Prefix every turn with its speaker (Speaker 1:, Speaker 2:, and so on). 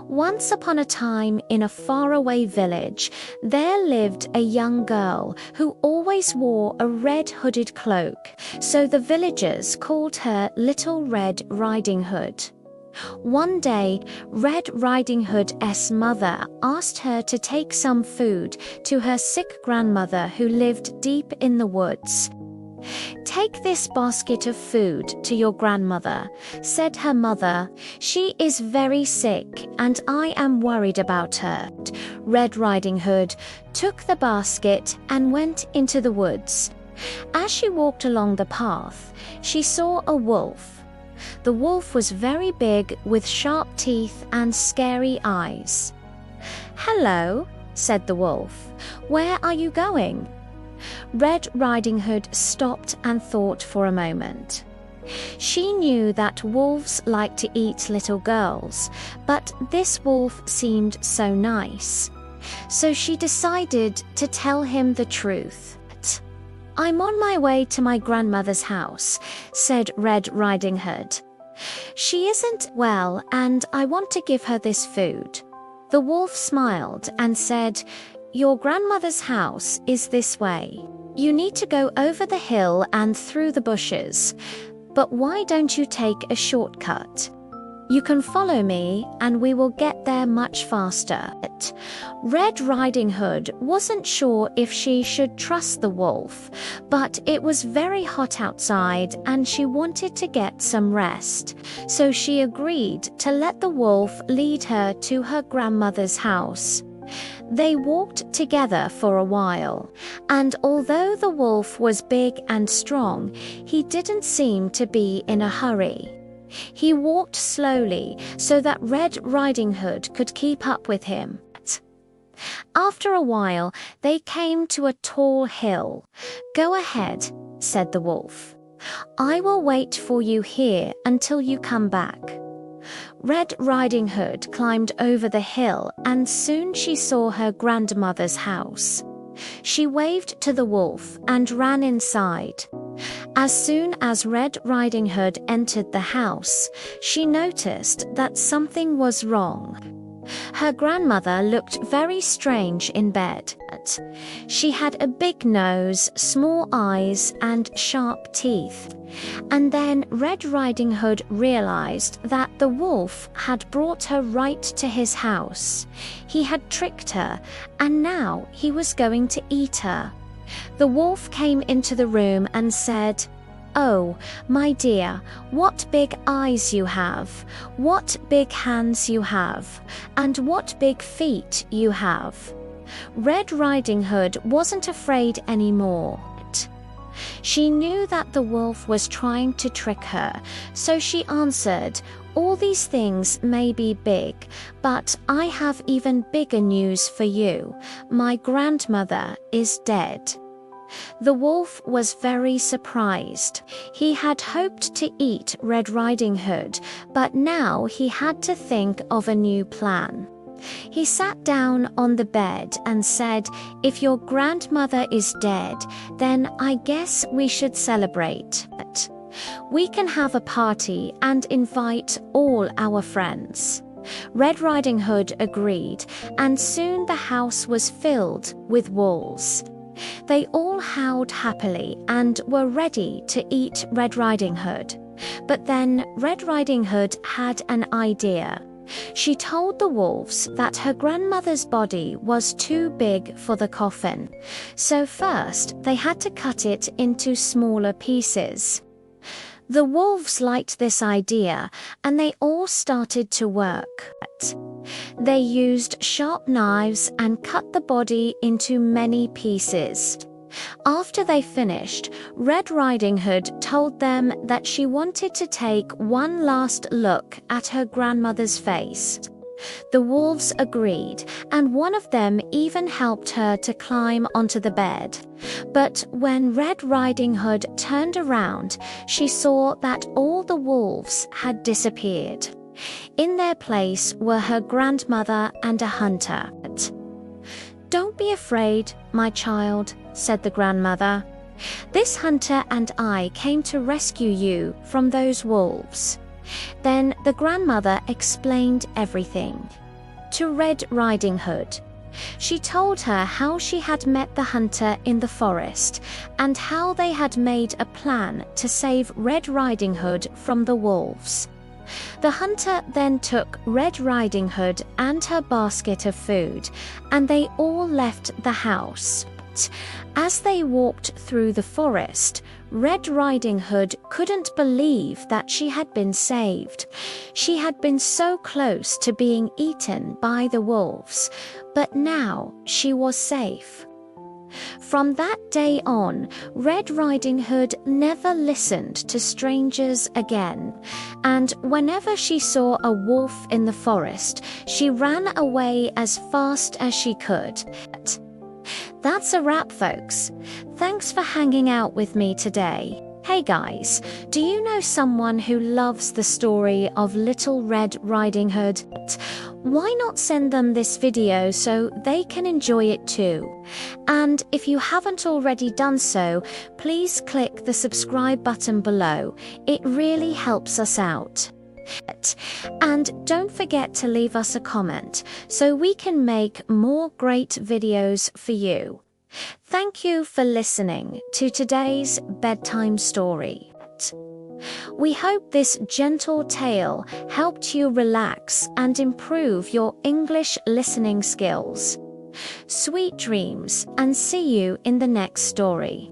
Speaker 1: Once upon a time, in a faraway village, there lived a young girl who always wore a red hooded cloak, so the villagers called her Little Red Riding Hood. One day, Red Riding Hood's mother asked her to take some food to her sick grandmother who lived deep in the woods. "Take this basket of food to your grandmother," said her mother. "She is very sick and I am worried about her." Red Riding Hood took the basket and went into the woods. As she walked along the path, she saw a wolf. The wolf was very big with sharp teeth and scary eyes. "Hello," said the wolf. "Where are you going?" Red Riding Hood stopped and thought for a moment. She knew that wolves like to eat little girls, but this wolf seemed so nice. So she decided to tell him the truth. "I'm on my way to my grandmother's house," said Red Riding Hood. "She isn't well and I want to give her this food." The wolf smiled and said, "Your grandmother's house is this way. You need to go over the hill and through the bushes. But why don't you take a shortcut? You can follow me and we will get there much faster." Red Riding Hood wasn't sure if she should trust the wolf, but it was very hot outside and she wanted to get some rest. So she agreed to let the wolf lead her to her grandmother's house. They walked together for a while, and although the wolf was big and strong, he didn't seem to be in a hurry. He walked slowly so that Red Riding Hood could keep up with him. After a while, they came to a tall hill. "Go ahead," said the wolf. "I will wait for you here until you come back." Red Riding Hood climbed over the hill and soon she saw her grandmother's house. She waved to the wolf and ran inside. As soon as Red Riding Hood entered the house, she noticed that something was wrong. Her grandmother looked very strange in bed. She had a big nose, small eyes, and sharp teeth. And then Red Riding Hood realized that the wolf had brought her right to his house. He had tricked her, and now he was going to eat her. The wolf came into the room and said, "Oh, my dear, what big eyes you have, what big hands you have, and what big feet you have." Red Riding Hood wasn't afraid anymore. She knew that the wolf was trying to trick her, so she answered, "All these things may be big, but I have even bigger news for you. My grandmother is dead." The wolf was very surprised. He had hoped to eat Red Riding Hood, but now he had to think of a new plan. He sat down on the bed and said, "If your grandmother is dead, then I guess we should celebrate. We can have a party and invite all our friends." Red Riding Hood agreed, and soon the house was filled with wolves. They all howled happily and were ready to eat Red Riding Hood. But then Red Riding Hood had an idea. She told the wolves that her grandmother's body was too big for the coffin, so first they had to cut it into smaller pieces. The wolves liked this idea, and they all started to work. They used sharp knives and cut the body into many pieces. After they finished, Red Riding Hood told them that she wanted to take one last look at her grandmother's face. The wolves agreed, and one of them even helped her to climb onto the bed. But when Red Riding Hood turned around, she saw that all the wolves had disappeared. In their place were her grandmother and a hunter. "Don't be afraid, my child," said the grandmother. "This hunter and I came to rescue you from those wolves. Then the grandmother explained everything to Red Riding Hood. She told her how she had met the hunter in the forest and how they had made a plan to save Red Riding Hood from the wolves. The hunter then took Red Riding Hood and her basket of food, and they all left the house. As they walked through the forest, Red Riding Hood couldn't believe that she had been saved. She had been so close to being eaten by the wolves, but now she was safe. From that day on, Red Riding Hood never listened to strangers again, and whenever she saw a wolf in the forest, she ran away as fast as she could. That's a wrap, folks. Thanks for hanging out with me today. Hey guys, do you know someone who loves the story of Little Red Riding Hood? Why not send them this video so they can enjoy it too? And if you haven't already done so, please click the subscribe button below. It really helps us out. And don't forget to leave us a comment so we can make more great videos for you. Thank you for listening to today's bedtime story. We hope this gentle tale helped you relax and improve your English listening skills. Sweet dreams, and see you in the next story.